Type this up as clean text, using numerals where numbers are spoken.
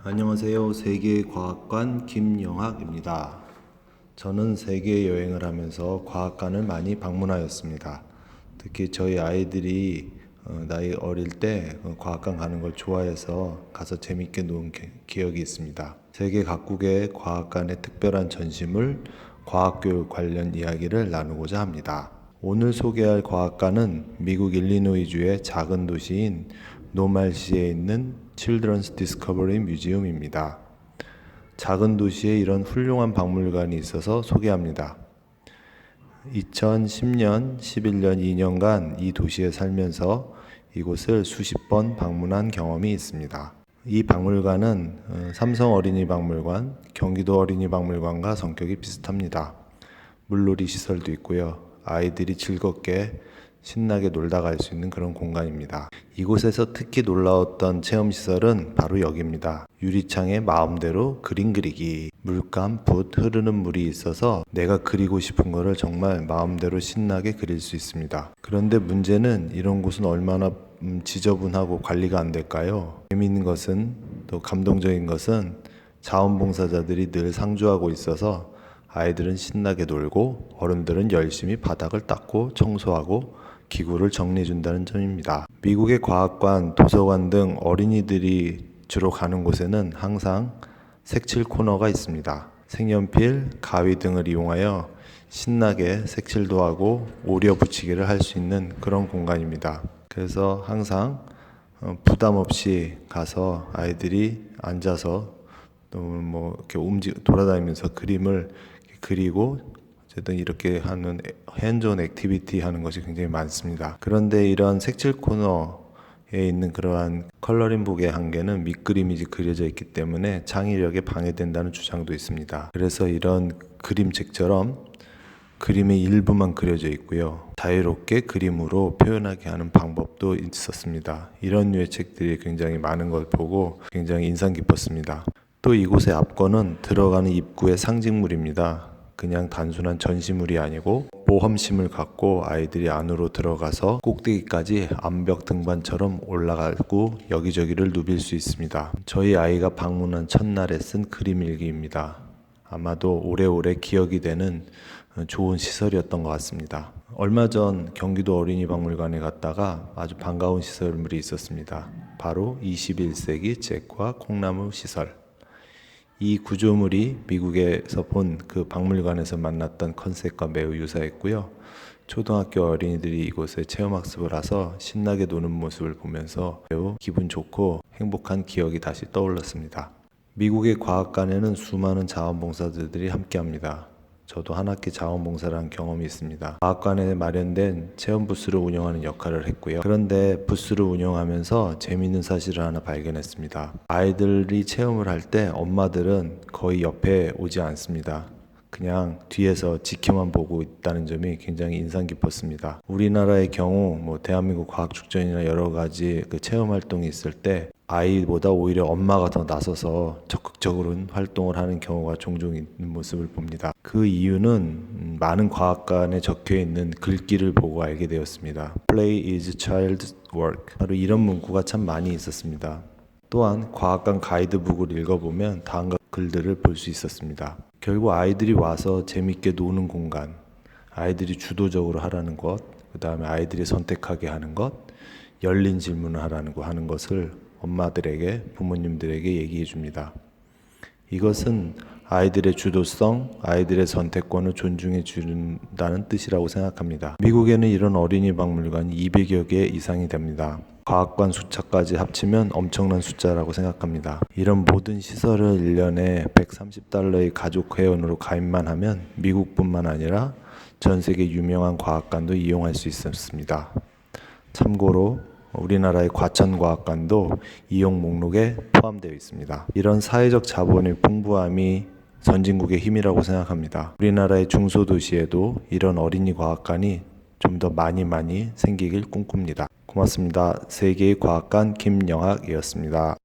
안녕하세요. 세계과학관 김영학입니다. 저는 세계 여행을 하면서 과학관을 많이 방문하였습니다. 특히 저희 아이들이 나이 어릴 때 과학관 가는 걸 좋아해서 가서 재밌게 논 기억이 있습니다. 세계 각국의 과학관의 특별한 전시물, 과학교육 관련 이야기를 나누고자 합니다. 오늘 소개할 과학관은 미국 일리노이주의 작은 도시인 노말시에 있는 Children's Discovery Museum입니다. 작은 도시에 이런 훌륭한 박물관이 있어서 소개합니다. 2010년, 11년 2년간 이 도시에 살면서 이곳을 수십 번 방문한 경험이 있습니다. 이 박물관은 삼성 어린이 박물관, 경기도 어린이 박물관과 성격이 비슷합니다. 물놀이 시설도 있고요. 아이들이 즐겁게 신나게 놀다 갈 수 있는 그런 공간입니다. 이곳에서 특히 놀라웠던 체험시설은 바로 여기입니다. 유리창에 마음대로 그림 그리기, 물감, 붓, 흐르는 물이 있어서 내가 그리고 싶은 거를 정말 마음대로 신나게 그릴 수 있습니다. 그런데 문제는 이런 곳은 얼마나 지저분하고 관리가 안 될까요? 재미있는 것은, 또 감동적인 것은 자원봉사자들이 늘 상주하고 있어서 아이들은 신나게 놀고 어른들은 열심히 바닥을 닦고 청소하고 기구를 정리해준다는 점입니다. 미국의 과학관, 도서관 등 어린이들이 주로 가는 곳에는 항상 색칠 코너가 있습니다. 색연필, 가위 등을 이용하여 신나게 색칠도 하고 오려 붙이기를 할 수 있는 그런 공간입니다. 그래서 항상 부담 없이 가서 아이들이 앉아서 이렇게 돌아다니면서 그림을 그리고 어쨌든 이렇게 하는 핸즈온 액티비티 하는 것이 굉장히 많습니다. 그런데 이런 색칠 코너에 있는 그러한 컬러링북의 한계는 밑그림이 그려져 있기 때문에 창의력에 방해된다는 주장도 있습니다. 그래서 이런 그림책처럼 그림의 일부만 그려져 있고요. 자유롭게 그림으로 표현하게 하는 방법도 있었습니다. 이런 류의 책들이 굉장히 많은 걸 보고 굉장히 인상 깊었습니다. 또 이곳의 앞권은 들어가는 입구의 상징물입니다. 그냥 단순한 전시물이 아니고 모험심을 갖고 아이들이 안으로 들어가서 꼭대기까지 암벽 등반처럼 올라가고 여기저기를 누빌 수 있습니다. 저희 아이가 방문한 첫날에 쓴 그림 일기입니다. 아마도 오래오래 기억이 되는 좋은 시설이었던 것 같습니다. 얼마 전 경기도 어린이박물관에 갔다가 아주 반가운 시설물이 있었습니다. 바로 21세기 잭과 콩나무 시설. 이 구조물이 미국에서 본 그 박물관에서 만났던 컨셉과 매우 유사했고요. 초등학교 어린이들이 이곳에 체험학습을 와서 신나게 노는 모습을 보면서 매우 기분 좋고 행복한 기억이 다시 떠올랐습니다. 미국의 과학관에는 수많은 자원봉사자들이 함께합니다. 저도 한 학기 자원봉사를 한 경험이 있습니다. 과학관에 마련된 체험 부스를 운영하는 역할을 했고요. 그런데 부스를 운영하면서 재미있는 사실을 하나 발견했습니다. 아이들이 체험을 할 때 엄마들은 거의 옆에 오지 않습니다. 그냥 뒤에서 지켜만 보고 있다는 점이 굉장히 인상 깊었습니다. 우리나라의 경우 대한민국 과학축전이나 여러 가지 그 체험 활동이 있을 때 아이보다 오히려 엄마가 더 나서서 적극적으로 활동을 하는 경우가 종종 있는 모습을 봅니다. 그 이유는 많은 과학관에 적혀 있는 글귀를 보고 알게 되었습니다. Play is child's work. 바로 이런 문구가 참 많이 있었습니다. 또한 과학관 가이드북을 읽어보면 다음과 글들을 볼 수 있었습니다. 결국 아이들이 와서 재밌게 노는 공간, 아이들이 주도적으로 하라는 것, 그 다음에 아이들이 선택하게 하는 것, 열린 질문을 하는 것을 엄마들에게, 부모님들에게 얘기해 줍니다. 이것은 아이들의 주도성, 아이들의 선택권을 존중해 준다는 뜻이라고 생각합니다. 미국에는 이런 어린이 박물관이 200여 개 이상이 됩니다. 과학관 숫자까지 합치면 엄청난 숫자라고 생각합니다. 이런 모든 시설을 1년에 $130의 가족 회원으로 가입만 하면 미국뿐만 아니라 전 세계 유명한 과학관도 이용할 수 있었습니다. 참고로 우리나라의 과천과학관도 이용 목록에 포함되어 있습니다. 이런 사회적 자본의 풍부함이 선진국의 힘이라고 생각합니다. 우리나라의 중소도시에도 이런 어린이 과학관이 좀 더 많이 생기길 꿈꿉니다. 고맙습니다. 세계의 과학관 김영학이었습니다.